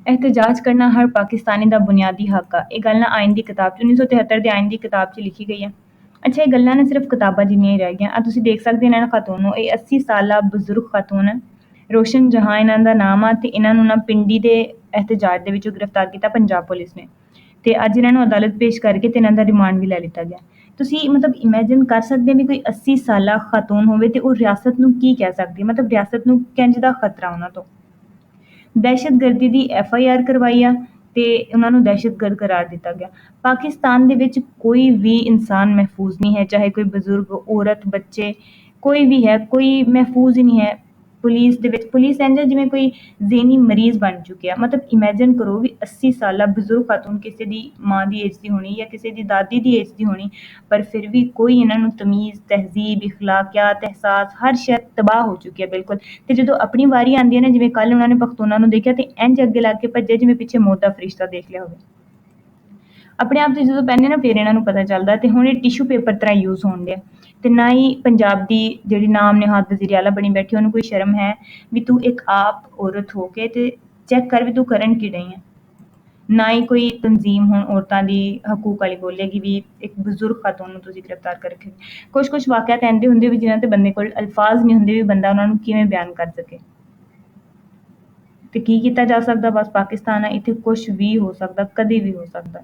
एहतजाज करना हर पाकिस्तानी ਦਾ ਬੁਨਿਆਦੀ ਹੱਕ ਆ। ਇਹ ਗੱਲ ਨਾ ਆਇਨ ਦੀ ਕਿਤਾਬ 'ਚ 1973 ਦੇ ਆਇਨ ਦੀ ਕਿਤਾਬ 'ਚ ਲਿਖੀ ਗਈ ਹੈ। ਅੱਛਾ, ਇਹ ਗੱਲਾਂ ਨਾ ਸਿਰਫ ਕਿਤਾਬਾਂ ਜਿੰਨੀਆਂ ਹੀ ਰਹਿ ਗਈਆਂ। ਤੁਸੀਂ ਦੇਖ ਸਕਦੇ ਇਹਨਾਂ ਖਾਤੂਨ ਨੂੰ, ਇਹ 80 ਸਾਲਾ ਬਜ਼ੁਰਗ ਖਾਤੂਨ ਹੈ। ਰੋਸ਼ਨ ਜਹਾਂ ਇਹਨਾਂ ਦਾ ਨਾਮ ਆ, ਤੇ ਇਹਨਾਂ ਨੂੰ ਨਾ ਪਿੰਡੀ ਦੇ एहतजाज ਦੇ ਵਿੱਚੋਂ ਗ੍ਰਿਫਤਾਰ ਕੀਤਾ ਪੰਜਾਬ ਪੁਲਿਸ ਨੇ, ਤੇ ਅੱਜ ਇਹਨਾਂ ਨੂੰ ਅਦਾਲਤ ਪੇਸ਼ ਕਰਕੇ ਤੇ ਇਹਨਾਂ ਦਾ ਰਿਮਾਂਡ ਵੀ ਲੈ ਲਿੱਤਾ ਗਿਆ। ਤੁਸੀਂ ਮਤਲਬ ਇਮੈਜਿਨ ਕਰ ਸਕਦੇ ਵੀ ਕੋਈ 80 ਸਾਲਾ ਖਾਤੂਨ ਹੋਵੇ ਤੇ ਉਹ ਰਿਆਸਤ ਨੂੰ ਕੀ ਕਹਿ ਸਕਦੀ, ਮਤਲਬ ਰਿਆਸਤ ਨੂੰ ਕਿੰਝ ਦਾ ਖਤਰਾ ਉਹਨਾਂ ਤੋਂ। ਦਹਿਸ਼ਤਗਰਦੀ ਦੀ FIR ਕਰਵਾਈ ਆ ਤੇ ਉਹਨਾਂ ਨੂੰ ਦਹਿਸ਼ਤਗਰਦ ਕਰਾਰ ਦਿੱਤਾ ਗਿਆ। ਪਾਕਿਸਤਾਨ ਦੇ ਵਿੱਚ ਕੋਈ ਵੀ ਇਨਸਾਨ ਮਹਿਫੂਜ਼ ਨਹੀਂ ਹੈ, ਚਾਹੇ ਕੋਈ ਬਜ਼ੁਰਗ, ਔਰਤ, ਬੱਚੇ, ਕੋਈ ਵੀ ਹੈ, ਕੋਈ ਮਹਿਫੂਜ਼ ਹੀ ਨਹੀਂ ਹੈ। ਪੁਲਿਸ ਦੇ ਵਿੱਚ ਪੁਲਿਸ ਇੰਝ ਹੈ ਜਿਵੇਂ ਕੋਈ ਜ਼ਹਿਨੀ ਮਰੀਜ਼ ਬਣ ਚੁੱਕਿਆ। ਮਤਲਬ ਇਮੈਜਿਨ ਕਰੋ ਵੀ 80 ਸਾਲਾ ਬਜ਼ੁਰਗ ਖਾਤੂਨ, ਕਿਸੇ ਦੀ ਮਾਂ ਦੀ ਏਜ ਦੀ ਹੋਣੀ ਜਾਂ ਕਿਸੇ ਦੀ ਦਾਦੀ ਦੀ ਏਜ ਦੀ ਹੋਣੀ, ਪਰ ਫਿਰ ਵੀ ਕੋਈ ਇਹਨਾਂ ਨੂੰ ਤਮੀਜ਼, ਤਹਿਜ਼ੀਬ, ਇਖਲਾਕਿਆਤ, ਅਹਿਸਾਸ, ਹਰ ਸ਼ੈ ਤਬਾਹ ਹੋ ਚੁੱਕੀ ਹੈ ਬਿਲਕੁਲ। ਤੇ ਜਦੋਂ ਆਪਣੀ ਵਾਰੀ ਆਉਂਦੀ ਹੈ ਨਾ, ਜਿਵੇਂ ਕੱਲ੍ਹ ਉਹਨਾਂ ਨੇ ਪਖਤੂਨਾਂ ਨੂੰ ਦੇਖਿਆ ਤੇ ਇੰਝ ਅੱਗੇ ਲੱਗ ਕੇ ਭੱਜੇ ਜਿਵੇਂ ਪਿੱਛੇ ਮੌਤ ਦਾ ਫਰਿਸ਼ਤਾ ਦੇਖ ਲਿਆ ਹੋਵੇ। ਆਪਣੇ ਆਪ 'ਤੇ ਜਦੋਂ ਪਹਿਨੇ ਨਾ ਫਿਰ ਇਹਨਾਂ ਨੂੰ ਪਤਾ ਚੱਲਦਾ। ਤੇ ਹੁਣ ਇਹ ਟਿਸ਼ੂ ਪੇਪਰ ਤਰ੍ਹਾਂ ਯੂਜ਼ ਹੋਣ ਡਿਆ। ਤੇ ਨਾ ਹੀ ਪੰਜਾਬ ਦੀ ਜਿਹੜੀ ਨਾਮ ਨਿਹਾਦ ਵਜ਼ੀਰ ਆਲਾ ਬਣੀ ਬੈਠੀ, ਉਹਨੂੰ ਕੋਈ ਸ਼ਰਮ ਹੈ ਵੀ ਤੂੰ ਇੱਕ ਆਪ ਔਰਤ ਹੋ ਕੇ ਤੇ ਚੈੱਕ ਕਰ ਵੀ ਤੂੰ ਕਰਨ ਕੀ ਰਹੀ ਹੈ। ਨਾ ਹੀ ਕੋਈ ਤਨਜ਼ੀਮ ਹੁਣ ਔਰਤਾਂ ਦੀ ਹਕੂਕ ਵਾਲੀ ਬੋਲੇਗੀ ਵੀ ਇੱਕ ਬਜ਼ੁਰਗ ਖਾਤੂਨ ਨੂੰ ਤੁਸੀਂ ਗ੍ਰਿਫਤਾਰ ਕਰ ਰੱਖੇ। ਕੁਛ ਵਾਕਿਆਤ ਐਂਦੇ ਹੁੰਦੇ ਵੀ ਜਿਨ੍ਹਾਂ 'ਤੇ ਬੰਦੇ ਕੋਲ ਅਲਫਾਜ਼ ਨਹੀਂ ਹੁੰਦੇ ਵੀ ਬੰਦਾ ਉਹਨਾਂ ਨੂੰ ਕਿਵੇਂ ਬਿਆਨ ਕਰ ਸਕੇ। ਤੇ ਕੀ ਕੀਤਾ ਜਾ ਸਕਦਾ, ਬਸ ਪਾਕਿਸਤਾਨ ਆ, ਇੱਥੇ ਕੁਛ ਵੀ ਹੋ ਸਕਦਾ, ਕਦੇ ਵੀ ਹੋ ਸਕਦਾ।